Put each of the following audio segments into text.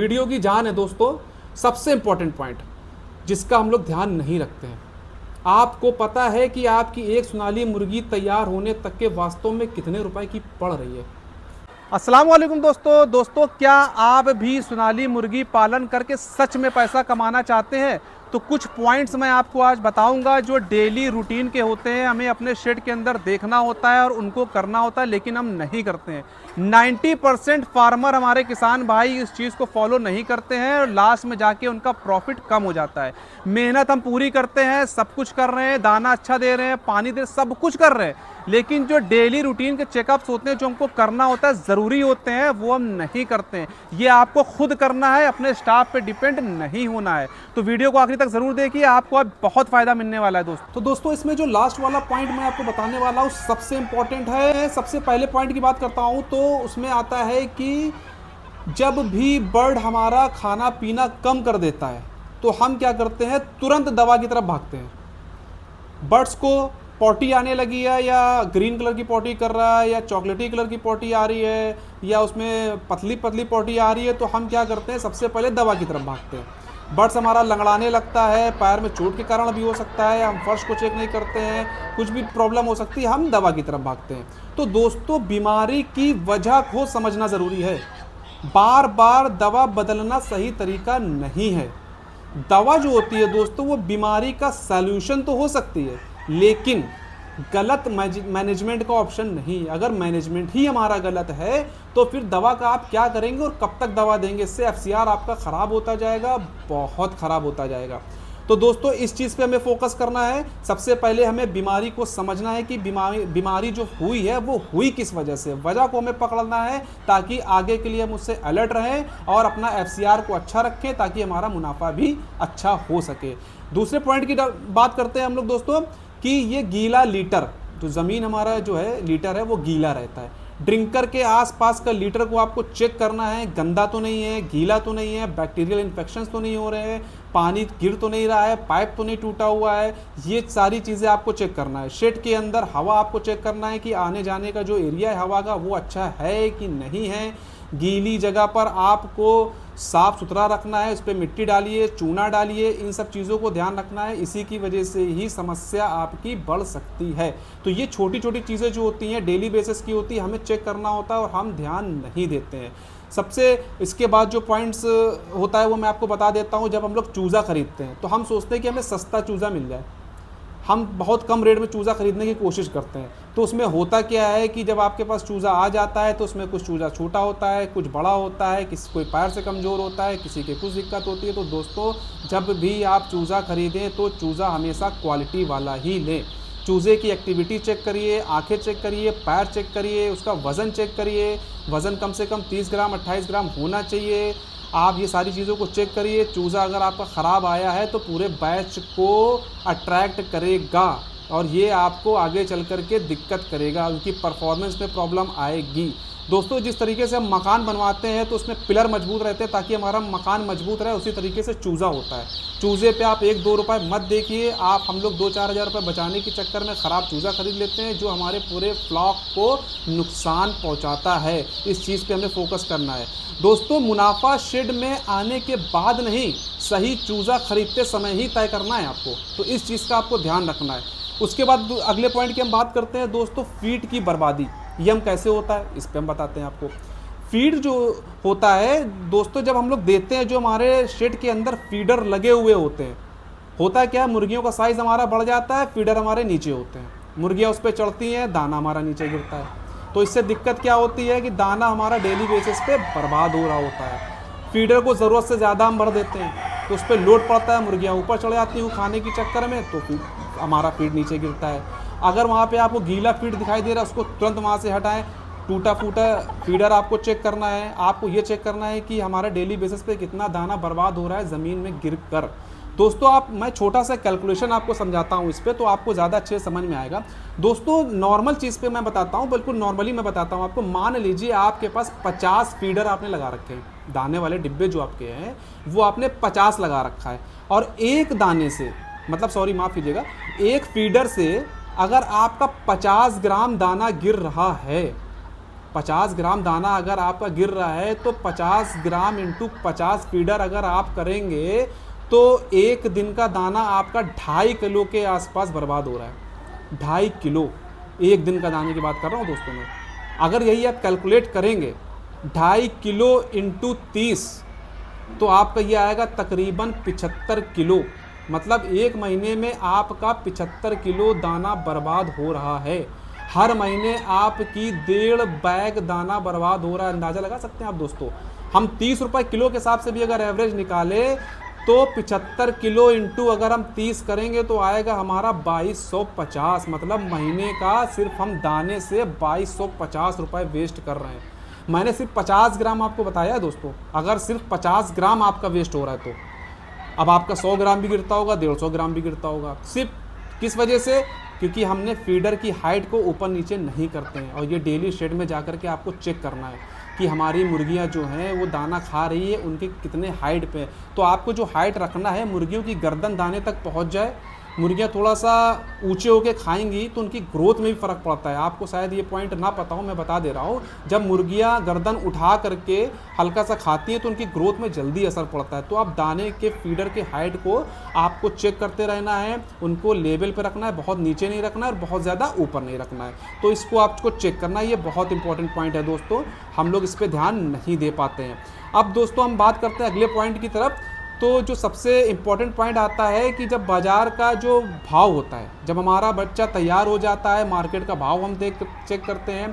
Video की जान है दोस्तों, सबसे इंपॉर्टेंट पॉइंट जिसका हम लोग ध्यान नहीं रखते हैं। आपको पता है कि आपकी एक सोनाली मुर्गी तैयार होने तक के वास्तव में कितने रुपए की पड़ रही है। अस्सलाम वालेकुम दोस्तों, क्या आप भी सोनाली मुर्गी पालन करके सच में पैसा कमाना चाहते हैं? तो कुछ पॉइंट्स मैं आपको आज बताऊंगा जो डेली रूटीन के होते हैं, हमें अपने शेड के अंदर देखना होता है और उनको करना होता है, लेकिन हम नहीं करते हैं। 90% फार्मर हमारे किसान भाई इस चीज़ को फॉलो नहीं करते हैं और लास्ट में जाके उनका प्रॉफिट कम हो जाता है। मेहनत हम पूरी करते हैं, सब कुछ कर रहे हैं, दाना अच्छा दे रहे हैं, पानी दे, सब कुछ कर रहे हैं, लेकिन जो डेली रूटीन के चेकअप्स होते हैं, जो हमको करना होता है, ज़रूरी होते हैं, वो हम नहीं करते हैं। ये आपको खुद करना है, अपने स्टाफ पे डिपेंड नहीं होना है। तो वीडियो को आखिरी तक ज़रूर देखिए, आपको अब बहुत फ़ायदा मिलने वाला है दोस्तों। तो दोस्तों इसमें जो लास्ट वाला पॉइंट मैं आपको बताने वाला हूँ सबसे इंपॉर्टेंट है। सबसे पहले पॉइंट की बात करता हूँ तो उसमें आता है कि जब भी बर्ड हमारा खाना पीना कम कर देता है तो हम क्या करते हैं, तुरंत दवा की तरफ भागते हैं। बर्ड्स को पॉटी आने लगी है, या ग्रीन कलर की पॉटी कर रहा है, या चॉकलेटी कलर की पॉटी आ रही है, या उसमें पतली पतली पॉटी आ रही है, तो हम क्या करते हैं, सबसे पहले दवा की तरफ भागते हैं। बर्ड्स हमारा लंगड़ाने लगता है, पैर में चोट के कारण भी हो सकता है, हम फर्श को चेक नहीं करते हैं, कुछ भी प्रॉब्लम हो सकती है, हम दवा की तरफ भागते हैं। तो दोस्तों बीमारी की वजह को समझना ज़रूरी है। बार बार दवा बदलना सही तरीका नहीं है। दवा जो होती है दोस्तों वो बीमारी का सल्यूशन तो हो सकती है, लेकिन गलत मैनेजमेंट का ऑप्शन नहीं। अगर मैनेजमेंट ही हमारा गलत है तो फिर दवा का आप क्या करेंगे और कब तक दवा देंगे? इससे एफसीआर आपका ख़राब होता जाएगा, बहुत ख़राब होता जाएगा। तो दोस्तों इस चीज़ पे हमें फोकस करना है। सबसे पहले हमें बीमारी को समझना है कि बीमारी जो हुई है वो हुई किस वजह से, वजह को हमें पकड़ना है ताकि आगे के लिए हम उससे अलर्ट रहें और अपना एफसीआर को अच्छा रखें ताकि हमारा मुनाफा भी अच्छा हो सके। दूसरे पॉइंट की बात करते हैं हम लोग दोस्तों कि ये गीला लीटर, जो ज़मीन हमारा जो है लीटर है वो गीला रहता है। ड्रिंकर के आसपास का लीटर को आपको चेक करना है, गंदा तो नहीं है, गीला तो नहीं है, बैक्टीरियल इन्फेक्शंस तो नहीं हो रहे हैं, पानी गिर तो नहीं रहा है, पाइप तो नहीं टूटा हुआ है, ये सारी चीज़ें आपको चेक करना है। शेड के अंदर हवा आपको चेक करना है कि आने जाने का जो एरिया है हवा का वो अच्छा है कि नहीं है। गीली जगह पर आपको साफ़ सुथरा रखना है, उस पर मिट्टी डालिए, चूना डालिए, इन सब चीज़ों को ध्यान रखना है। इसी की वजह से ही समस्या आपकी बढ़ सकती है। तो ये छोटी छोटी चीज़ें जो होती हैं डेली बेसिस की होती है, हमें चेक करना होता है और हम ध्यान नहीं देते हैं। सबसे इसके बाद जो पॉइंट्स होता है वो मैं आपको बता देता हूँ। जब हम लोग चूज़ा ख़रीदते हैं तो हम सोचते हैं कि हमें सस्ता चूज़ा मिल जाए, हम बहुत कम रेट में चूज़ा ख़रीदने की कोशिश करते हैं। तो उसमें होता क्या है कि जब आपके पास चूज़ा आ जाता है तो उसमें कुछ चूज़ा छोटा होता है, कुछ बड़ा होता है, किसी कोई पैर से कमज़ोर होता है, किसी के कुछ दिक्कत होती है। तो दोस्तों जब भी आप चूज़ा ख़रीदें तो चूज़ा हमेशा क्वालिटी वाला ही लें। चूज़े की एक्टिविटी चेक करिए, आँखें चेक करिए, पैर चेक करिए, उसका वज़न चेक करिए। वज़न कम से कम 30 ग्राम 28 ग्राम होना चाहिए। आप ये सारी चीज़ों को चेक करिए। चूज़ा अगर आपका ख़राब आया है तो पूरे बैच को अट्रैक्ट करेगा और ये आपको आगे चल कर के दिक्कत करेगा, उनकी परफॉर्मेंस में प्रॉब्लम आएगी। दोस्तों जिस तरीके से हम मकान बनवाते हैं तो उसमें पिलर मजबूत रहते हैं ताकि हमारा मकान मजबूत रहे, उसी तरीके से चूज़ा होता है। चूज़े पे आप 1-2 रुपए मत देखिए। आप हम लोग 2-4 हज़ार रुपये बचाने के चक्कर में ख़राब चूज़ा खरीद लेते हैं जो हमारे पूरे फ्लॉक को नुकसान पहुंचाता है। इस चीज़ पे हमें फोकस करना है दोस्तों। मुनाफा शेड में आने के बाद नहीं, सही चूज़ा खरीदते समय ही तय करना है आपको। तो इस चीज़ का आपको ध्यान रखना है। उसके बाद अगले पॉइंट की हम बात करते हैं दोस्तों, फीड की बर्बादी। ये हम कैसे होता है इस पे हम बताते हैं आपको। फीड जो होता है दोस्तों, जब हम लोग देते हैं, जो हमारे शेड के अंदर फीडर लगे हुए होते हैं, होता है क्या, मुर्गियों का साइज़ हमारा बढ़ जाता है, फीडर हमारे नीचे होते हैं, मुर्गियाँ उस पर चढ़ती हैं, दाना हमारा नीचे गिरता है। तो इससे दिक्कत क्या होती है कि दाना हमारा डेली बेसिस पे बर्बाद हो रहा होता है। फीडर को ज़रूरत से ज़्यादा हम भर देते हैं तो उस पर लोड पड़ता है, मुर्गियाँ ऊपर चढ़ जाती हैं खाने के चक्कर में, तो फिर हमारा फीड नीचे गिरता है। अगर वहाँ पे आपको गीला फीड दिखाई दे रहा है उसको तुरंत वहाँ से हटाएं। टूटा फूटा फीडर आपको चेक करना है। आपको ये चेक करना है कि हमारा डेली बेसिस पे कितना दाना बर्बाद हो रहा है ज़मीन में गिर कर। दोस्तों मैं छोटा सा कैलकुलेशन आपको समझाता हूँ इस पर, तो आपको ज़्यादा अच्छे से समझ में आएगा। दोस्तों नॉर्मल चीज़ पे मैं बताता हूँ, बिल्कुल नॉर्मली मैं बताता हूँ आपको। मान लीजिए आपके पास 50 फीडर आपने लगा रखे हैं, दाने वाले डिब्बे जो आपके हैं वो आपने 50 लगा रखा है, और एक दाने से, मतलब सॉरी माफ़ कीजिएगा, एक फीडर से अगर आपका 50 ग्राम दाना गिर रहा है 50 ग्राम दाना अगर आपका गिर रहा है तो 50 ग्राम इंटू 50 फीडर अगर आप करेंगे तो एक दिन का दाना आपका 2.5 किलो के आसपास बर्बाद हो रहा है। 2.5 किलो एक दिन का दाने की बात कर रहा हूँ दोस्तों मैं। अगर यही आप कैलकुलेट करेंगे 2.5 किलो इंटू 30 तो आपका ये आएगा तकरीबन 75 किलो। मतलब एक महीने में आपका 75 किलो दाना बर्बाद हो रहा है। हर महीने आपकी 1.5 बैग दाना बर्बाद हो रहा है। अंदाज़ा लगा सकते हैं आप दोस्तों। हम 30 रुपये किलो के हिसाब से भी अगर एवरेज निकालें तो 75 किलो इंटू अगर हम 30 करेंगे तो आएगा हमारा 2250। मतलब महीने का सिर्फ हम दाने से 2250 रुपये वेस्ट कर रहे हैं। मैंने सिर्फ 50 ग्राम आपको बताया है दोस्तों। अगर सिर्फ 50 ग्राम आपका वेस्ट हो रहा है तो अब आपका 100 ग्राम भी गिरता होगा, 150 ग्राम भी गिरता होगा। सिर्फ किस वजह से? क्योंकि हमने फीडर की हाइट को ऊपर नीचे नहीं करते हैं। और ये डेली शेड में जा कर के आपको चेक करना है कि हमारी मुर्गियां जो हैं वो दाना खा रही है, उनके कितने हाइट पे। तो आपको जो हाइट रखना है, मुर्गियों की गर्दन दाने तक पहुंच जाए। मुर्गियां थोड़ा सा ऊंचे होके खाएंगी तो उनकी ग्रोथ में भी फ़र्क पड़ता है। आपको शायद ये पॉइंट ना पता हो, मैं बता दे रहा हूँ। जब मुर्गियां गर्दन उठा करके हल्का सा खाती हैं तो उनकी ग्रोथ में जल्दी असर पड़ता है। तो आप दाने के फीडर के हाइट को आपको चेक करते रहना है, उनको लेवल पर रखना है, बहुत नीचे नहीं रखना है और बहुत ज़्यादा ऊपर नहीं रखना है। तो इसको आपको चेक करना है। ये बहुत इंपॉर्टेंट पॉइंट है दोस्तों, हम लोग इस पर ध्यान नहीं दे पाते हैं। अब दोस्तों हम बात करते हैं अगले पॉइंट की तरफ। तो जो सबसे इम्पॉर्टेंट पॉइंट आता है कि जब बाज़ार का जो भाव होता है, जब हमारा बच्चा तैयार हो जाता है, मार्केट का भाव हम चेक करते हैं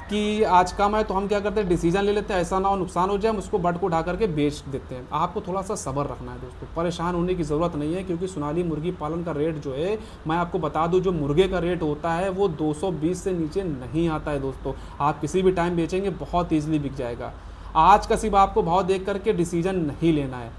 कि आज कम है तो हम क्या करते हैं, डिसीजन ले लेते हैं ऐसा ना हो नुकसान हो जाए, हम उसको बट को उठा करके बेच देते हैं। आपको थोड़ा सा सब्र रखना है दोस्तों, परेशान होने की ज़रूरत नहीं है। क्योंकि सोनाली मुर्गी पालन का रेट जो है, मैं आपको बता दूं, जो मुर्गे का रेट होता है वो 220 से नीचे नहीं आता है दोस्तों। आप किसी भी टाइम बेचेंगे बहुत ईजिली बिक जाएगा। आज का सिर्फ आपको भाव देख करके डिसीजन नहीं लेना है,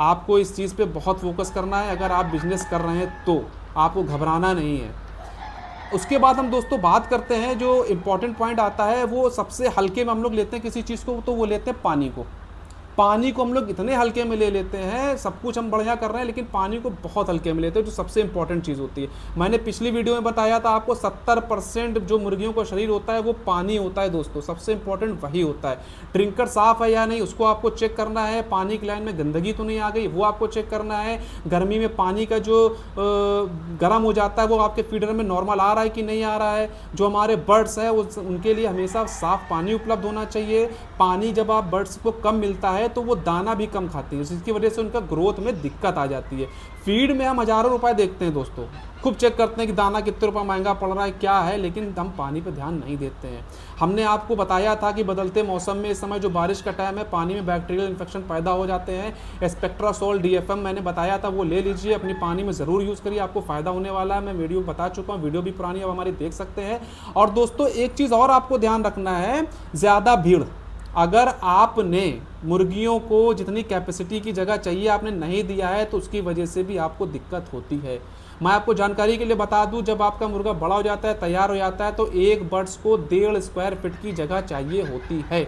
आपको इस चीज़ पे बहुत फोकस करना है। अगर आप बिजनेस कर रहे हैं तो आपको घबराना नहीं है। उसके बाद हम दोस्तों बात करते हैं, जो इम्पॉर्टेंट पॉइंट आता है वो सबसे हल्के में हम लोग लेते हैं किसी चीज़ को, तो वो लेते हैं पानी को। पानी को हम लोग इतने हल्के में ले लेते हैं, सब कुछ हम बढ़िया कर रहे हैं लेकिन पानी को बहुत हल्के में लेते हैं, जो सबसे इंपॉर्टेंट चीज़ होती है। मैंने पिछली वीडियो में बताया था आपको 70% जो मुर्गियों का शरीर होता है वो पानी होता है दोस्तों, सबसे इंपॉर्टेंट वही होता है। ड्रिंकर साफ़ है या नहीं उसको आपको चेक करना है, पानी की लाइन में गंदगी तो नहीं आ गई वो आपको चेक करना है। गर्मी में पानी का जो गर्म हो जाता है वो आपके फीडर में नॉर्मल आ रहा है कि नहीं आ रहा है। जो हमारे बर्ड्स है उनके लिए हमेशा साफ़ पानी उपलब्ध होना चाहिए। पानी जब आप बर्ड्स को कम मिलता है तो वो दाना भी कम खाती है, जिसकी वजह से उनका ग्रोथ में दिक्कत आ जाती है। फीड में हम हज़ारों रुपए देखते हैं दोस्तों, खूब चेक करते हैं कि दाना कितने रुपए महंगा पड़ रहा है क्या है, लेकिन हम पानी पर ध्यान नहीं देते हैं। हमने आपको बताया था कि बदलते मौसम में इस समय जो बारिश का टाइम है, पानी में बैक्टीरियल इन्फेक्शन पैदा हो जाते हैं। स्पेक्ट्रासोल DFM मैंने बताया था, वो ले लीजिए, अपनी पानी में ज़रूर यूज़ करिए, आपको फ़ायदा होने वाला है। मैं वीडियो बता चुका हूँ, वीडियो भी पुरानी अब हमारी देख सकते हैं। और दोस्तों एक चीज़ और आपको ध्यान रखना है, ज़्यादा भीड़, अगर आपने मुर्गियों को जितनी कैपेसिटी की जगह चाहिए आपने नहीं दिया है तो उसकी वजह से भी आपको दिक्कत होती है। मैं आपको जानकारी के लिए बता दूं, जब आपका मुर्गा बड़ा हो जाता है, तैयार हो जाता है, तो एक बर्ड्स को 1.5 स्क्वायर फीट की जगह चाहिए होती है।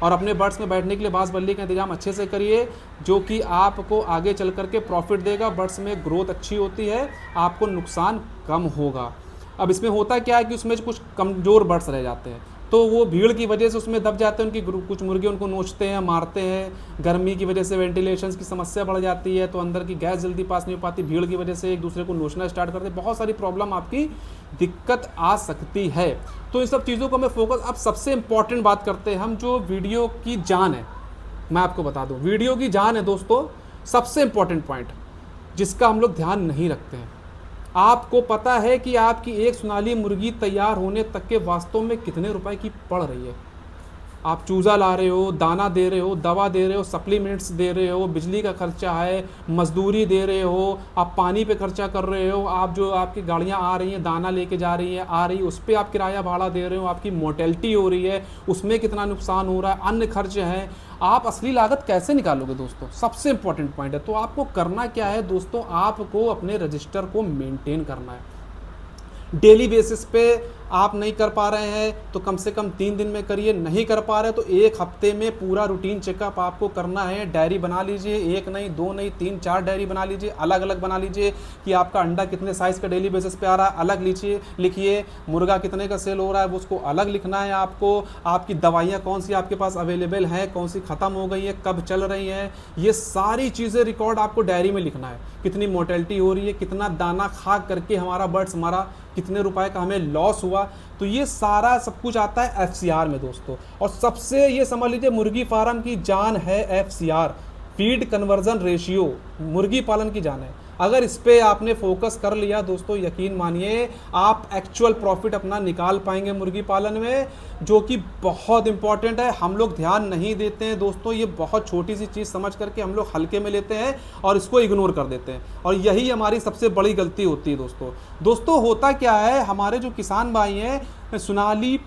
और अपने बर्ड्स में बैठने के लिए बांस बल्ली का इंतजाम अच्छे से करिए, जो कि आपको आगे चल करके प्रॉफिट देगा। बर्ड्स में ग्रोथ अच्छी होती है, आपको नुकसान कम होगा। अब इसमें होता क्या है कि उसमें कुछ कमज़ोर बर्ड्स रह जाते हैं, तो वो भीड़ की वजह से उसमें दब जाते हैं, उनकी कुछ मुर्गे उनको नोचते हैं, मारते हैं। गर्मी की वजह से वेंटिलेशन की समस्या बढ़ जाती है, तो अंदर की गैस जल्दी पास नहीं हो पाती, भीड़ की वजह से एक दूसरे को नोचना स्टार्ट करते हैं, बहुत सारी प्रॉब्लम आपकी दिक्कत आ सकती है। तो इन सब चीज़ों को मैं फोकस, अब सबसे इंपॉर्टेंट बात करते हैं हम, जो वीडियो की जान है। मैं आपको बता दूँ, वीडियो की जान है दोस्तों, सबसे इंपॉर्टेंट पॉइंट जिसका हम लोग ध्यान नहीं रखते हैं। आपको पता है कि आपकी एक सोनाली मुर्गी तैयार होने तक के वास्तव में कितने रुपए की पड़ रही है? आप चूज़ा ला रहे हो, दाना दे रहे हो, दवा दे रहे हो, सप्लीमेंट्स दे रहे हो, बिजली का खर्चा है, मजदूरी दे रहे हो, आप पानी पे खर्चा कर रहे हो, आप जो आपकी गाड़ियाँ आ रही हैं दाना लेके जा रही हैं, आ रही उस पर आप किराया भाड़ा दे रहे हो, आपकी मोर्टेलिटी हो रही है, उसमें कितना नुकसान हो रहा है, अन्य खर्च हैं। आप असली लागत कैसे निकालोगे दोस्तों? सबसे इंपॉर्टेंट पॉइंट है। तो आपको करना क्या है दोस्तों, आपको अपने रजिस्टर को मेंटेन करना है। डेली बेसिस पे आप नहीं कर पा रहे हैं तो कम से कम 3 दिन में करिए, नहीं कर पा रहे तो 1 हफ्ते में पूरा रूटीन चेकअप आपको करना है। डायरी बना लीजिए, 1 नहीं 2 नहीं 3 4 डायरी बना लीजिए, अलग अलग बना लीजिए कि आपका अंडा कितने साइज़ का डेली बेसिस पे आ रहा है, अलग लिखिए, मुर्गा कितने का सेल हो रहा है वो उसको अलग लिखना है आपको, आपकी दवाइयाँ कौन सी आपके पास अवेलेबल हैं, कौन सी ख़त्म हो गई है, कब चल रही हैं, ये सारी चीज़ें रिकॉर्ड आपको डायरी में लिखना है। कितनी मोर्टेलिटी हो रही है, कितना दाना खा करके हमारा बर्ड्स मरा, कितने रुपए का हमें लॉस हुआ, तो ये सारा सब कुछ आता है FCR में दोस्तों। और सबसे ये समझ लीजिए मुर्गी फार्म की जान है FCR, फीड कन्वर्जन रेशियो, मुर्गी पालन की जान है। अगर इस पे आपने फोकस कर लिया दोस्तों, यकीन मानिए आप एक्चुअल प्रॉफिट अपना निकाल पाएंगे मुर्गी पालन में, जो कि बहुत इंपॉर्टेंट है। हम लोग ध्यान नहीं देते हैं दोस्तों, ये बहुत छोटी सी चीज़ समझ करके हम लोग हल्के में लेते हैं और इसको इग्नोर कर देते हैं, और यही हमारी सबसे बड़ी गलती होती है दोस्तों। होता क्या है, हमारे जो किसान भाई हैं, सोनाली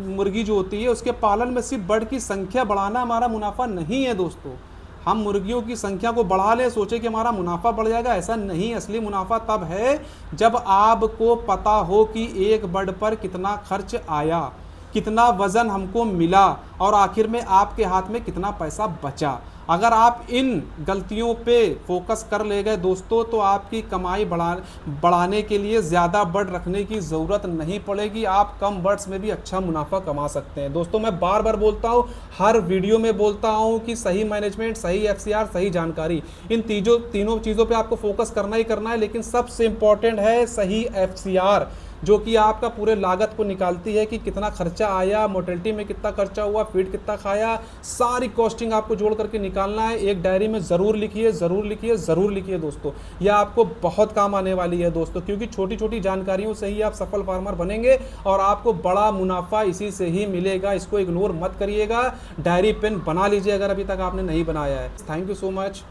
मुर्गी जो होती है उसके पालन में सिर्फ बर्ड की संख्या बढ़ाना हमारा मुनाफा नहीं है दोस्तों। हम मुर्गियों की संख्या को बढ़ा ले, सोचे कि हमारा मुनाफा बढ़ जाएगा, ऐसा नहीं। असली मुनाफा तब है जब आपको पता हो कि एक बर्ड पर कितना खर्च आया, कितना वज़न हमको मिला और आखिर में आपके हाथ में कितना पैसा बचा। अगर आप इन गलतियों पे फोकस कर ले गए दोस्तों तो आपकी कमाई बढ़ाने के लिए ज़्यादा बर्ड रखने की ज़रूरत नहीं पड़ेगी, आप कम बर्ड्स में भी अच्छा मुनाफा कमा सकते हैं। दोस्तों मैं बार बार बोलता हूँ, हर वीडियो में बोलता हूँ कि सही मैनेजमेंट, सही FCR, सही जानकारी, इन तीनों चीज़ों पे आपको फोकस करना ही करना है। लेकिन सबसे इम्पॉर्टेंट है सही FCR, जो कि आपका पूरे लागत को निकालती है कि कितना खर्चा आया, मोर्टेलिटी में कितना खर्चा हुआ, फीड कितना खाया, सारी कॉस्टिंग आपको जोड़ करके निकालना है। एक डायरी में ज़रूर लिखिए, ज़रूर लिखिए, ज़रूर लिखिए दोस्तों, यह आपको बहुत काम आने वाली है दोस्तों, क्योंकि छोटी छोटी जानकारियों से ही आप सफल फार्मर बनेंगे और आपको बड़ा मुनाफा इसी से ही मिलेगा। इसको इग्नोर मत करिएगा, डायरी पेन बना लीजिए अगर अभी तक आपने नहीं बनाया है। Thank you so much.